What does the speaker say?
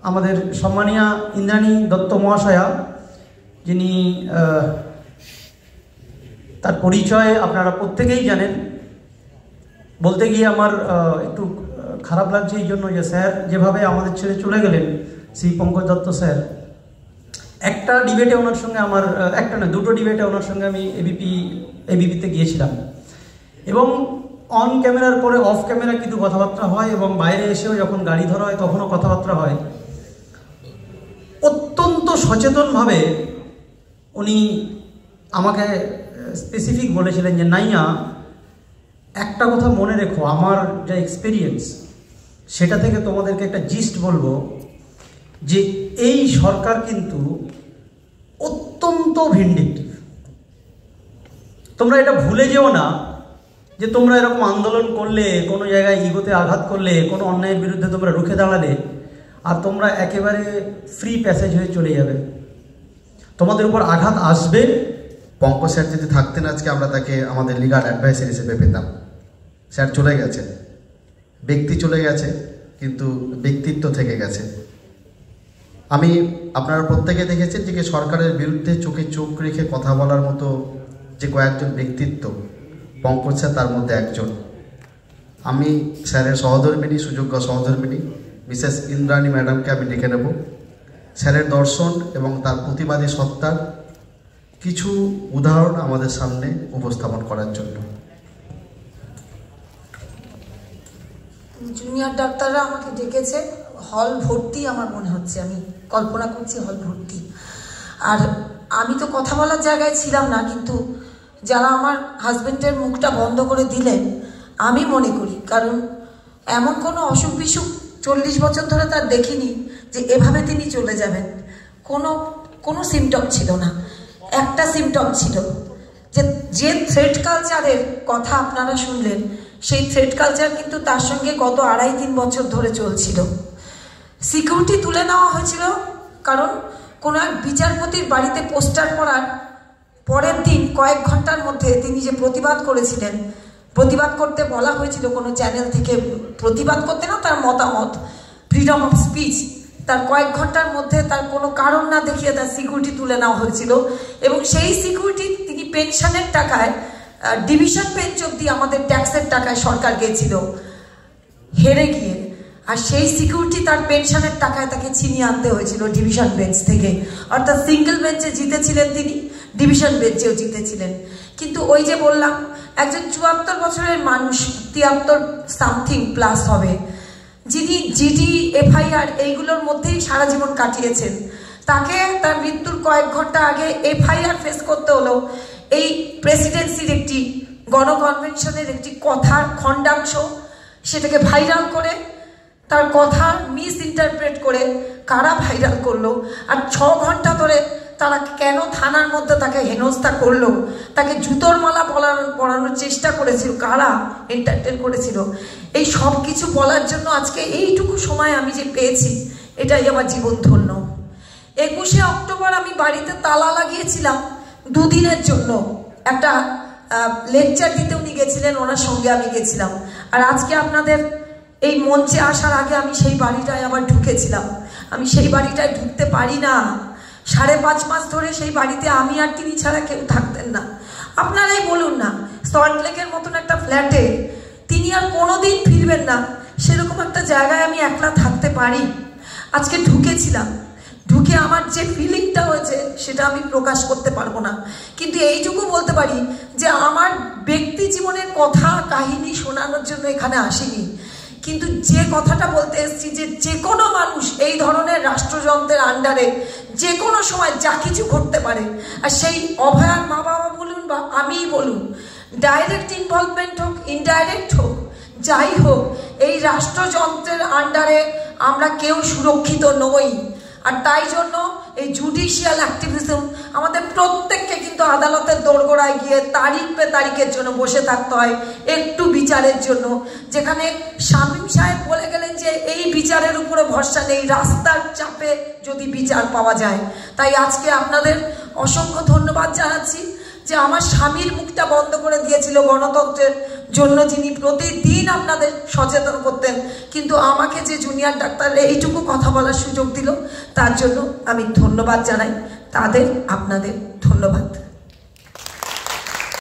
আমাদের সম্মানীয়া ইন্দ্রাণী দত্ত মহাশয়া, যিনি তার পরিচয় আপনারা প্রত্যেকেই জানেন। বলতে গিয়ে আমার একটু খারাপ লাগছে এই জন্য যে স্যার যেভাবে আমাদের ছেড়ে চলে গেলেন, শ্রী পঙ্কজ দত্ত স্যার, একটা ডিবেটে ওনার সঙ্গে আমার একটা না দুটো ডিবেটে ওনার সঙ্গে আমি এবিপিতে গিয়েছিলাম এবং অন ক্যামেরার পরে অফ ক্যামেরা কিন্তু কথাবার্তা হয় এবং বাইরে এসেও যখন গাড়ি ধরা হয় তখনও কথাবার্তা হয়। অত্যন্ত সচেতনভাবে উনি আমাকে স্পেসিফিক বলেছিলেন যে নাইয়া, একটা কথা মনে রেখো, আমার যা এক্সপিরিয়েন্স সেটা থেকে তোমাদেরকে একটা জিস্ট বলবো যে এই সরকার কিন্তু অত্যন্ত ভিন্ডিকটিভ। তোমরা এটা ভুলে যেও না যে তোমরা এরকম আন্দোলন করলে, কোনো জায়গায় ইগোতে আঘাত করলে, কোনো অন্যায়ের বিরুদ্ধে তোমরা রুখে দাঁড়ালে আর তোমরা একেবারে ফ্রি প্যাসেজ হয়ে চলে যাবে, তোমাদের উপর আঘাত আসবে। পঙ্কজ স্যার যদি থাকতেন আজকে আমরা তাকে আমাদের লিগাল অ্যাডভাইসার হিসেবে পেতাম। স্যার চলে গেছে, ব্যক্তি চলে গেছে, কিন্তু ব্যক্তিত্ব থেকে গেছে। আমি আপনারা প্রত্যেকে দেখেছেন যে সরকারের বিরুদ্ধে চোখে চোখ রেখে কথা বলার মতো যে কয়েকজন ব্যক্তিত্ব, পঙ্কজ স্যার তার মধ্যে একজন। আমি স্যারের সহধর্মিণী, সুযোগ্য সহধর্মিণী মিসেস ইন্দ্রাণী ম্যাডামকে আমি ডেকে নেব স্যারের দর্শন এবং তার প্রতিবাদী সত্তার কিছু উদাহরণ আমাদের সামনে উপস্থাপন করার জন্য। জুনিয়র ডাক্তাররা আমাকে ডেকেছে, হল ভর্তি আমার মনে হচ্ছে, আমি কল্পনা করছি হল ভর্তি। আর আমি তো কথা বলার জায়গায় ছিলাম না, কিন্তু যারা আমার হাজবেন্ডের মুখটা বন্ধ করে দিলেন আমি মনে করি, কারণ এমন কোনো অসুখ বিসুখ 40 বছর ধরে তার দেখিনি যে এভাবে তিনি চলে যাবেন। কোনো সিমটম ছিল না। একটা সিমটম ছিল যে থ্রেড কালচারের কথা আপনারা শুনলেন, সেই থ্রেড কালচার কিন্তু তার সঙ্গে গত 2.5-3 বছর ধরে চলছিল। সিকিউরিটি তুলে নেওয়া হয়েছিল কারণ কোনো এক বিচারপতির বাড়িতে পোস্টার পড়ার পরের দিন কয়েক ঘন্টার মধ্যে তিনি যে প্রতিবাদ করেছিলেন, প্রতিবাদ করতে বলা হয়েছিল কোনো চ্যানেল থেকে, প্রতিবাদ করতে না, তার মতামত, ফ্রিডম অফ স্পিচ, তার কয়েক ঘন্টার মধ্যে তার কোনো কারণ না দেখিয়ে তার সিকিউরিটি তুলে নেওয়া হয়েছিল। এবং সেই সিকিউরিটি তিনি পেনশনের টাকায়, ডিভিশন বেঞ্চ অব্দি আমাদের ট্যাক্সের টাকায় সরকার গিয়েছিল হেরে গিয়ে, আর সেই সিকিউরিটি তার পেনশনের টাকায় তাকে ছিনিয়ে আনতে হয়েছিল ডিভিশন বেঞ্চ থেকে। অর্থাৎ সিঙ্গেল বেঞ্চে জিতেছিলেন তিনি, ডিভিশন বেঞ্চেও জিতেছিলেন। কিন্তু ওই যে বললাম, একজন 74 বছরের মানুষ, 73 সামথিং প্লাস হবে, যিনি জিডি, এফআইআর এইগুলোর মধ্যেই সারা জীবন কাটিয়েছেন, তাকে তার মৃত্যুর কয়েক ঘন্টা আগে এফআইআর ফেস করতে হলো এই প্রেসিডেন্সির একটি গণকনভেনশনের একটি কথার খণ্ডাংশ, সেটাকে ভাইরাল করে, তার কথা মিস ইন্টারপ্রেট করে কারা ভাইরাল করলো, আর 6 ঘন্টা ধরে তারা কেন থানার মধ্যে তাকে হেনস্থা করলো, তাকে জুতোর মালা পরানোর চেষ্টা করেছিল, কারা এন্টারটেন করেছিল, এই সব কিছু বলার জন্য আজকে এইটুকু সময় আমি যে পেয়েছি, এটাই আমার জীবন ধন্য। 21শে অক্টোবর আমি বাড়িতে তালা লাগিয়েছিলাম 2 দিনের জন্য, একটা লেকচার দিতে উনি গেছিলেন, ওনার সঙ্গে আমি গেছিলাম। আর আজকে আপনাদের এই মঞ্চে আসার আগে আমি সেই বাড়িটায় আবার ঢুকেছিলাম। আমি সেই বাড়িটায় ঢুকতে পারি না, 5.5 মাস ধরে সেই বাড়িতে আমি আর তিনি ছাড়া কেউ থাকতেন না। আপনারাই বলুন না, সল্টলেকের মতন একটা ফ্ল্যাটে তিনি আর কোনোদিন ফিরবেন না, সেরকম একটা জায়গায় আমি একলা থাকতে পারি। আজকে ঢুকেছিলাম, ঢুকে আমার যে ফিলিংটা হয়েছে সেটা আমি প্রকাশ করতে পারবো না, কিন্তু এইটুকু বলতে পারি যে আমার ব্যক্তি জীবনের কথা কাহিনী শোনানোর জন্য এখানে আসিনি, কিন্তু যে কথাটা বলতে এসেছি যে কোনো মানুষ এই ধরনের রাষ্ট্রযন্ত্রের আন্ডারে যে কোনো সময় যা কিছু ঘটতে পারে, আর সেই অভয়ার মা বাবা বলুন বা আমিই বলুন, ডাইরেক্ট ইনভলভমেন্ট হোক, ইনডাইরেক্ট হোক, যাই হোক, এই রাষ্ট্রযন্ত্রের আন্ডারে আমরা কেউ সুরক্ষিত নই। আর তাই জন্য এই জুডিশিয়াল অ্যাক্টিভিজম আমাদের প্রত্যেককে কিন্তু আদালতের দোরগোড়ায় গিয়ে তারিখ পে তারিখের জন্য বসে থাকতে হয়, একটু বিচারের জন্য। যেখানে শামীম সাহেব বলে গেলেন যে এই বিচারের উপরে ভরসা নেই, রাস্তার চাপে যদি বিচার পাওয়া যায়। তাই আজকে আপনাদের অসংখ্য ধন্যবাদ জানাচ্ছি যে আমার স্বামীর মুখটা বন্ধ করে দিয়েছিল গণতন্ত্রের জন্য যিনি প্রতিদিন আপনাদের সচেতন করতেন, কিন্তু আমাকে যে জুনিয়র ডাক্তার এইটুকু কথা বলার সুযোগ দিল, তার জন্য আমি ধন্যবাদ জানাই তাদের, আপনাদের ধন্যবাদ।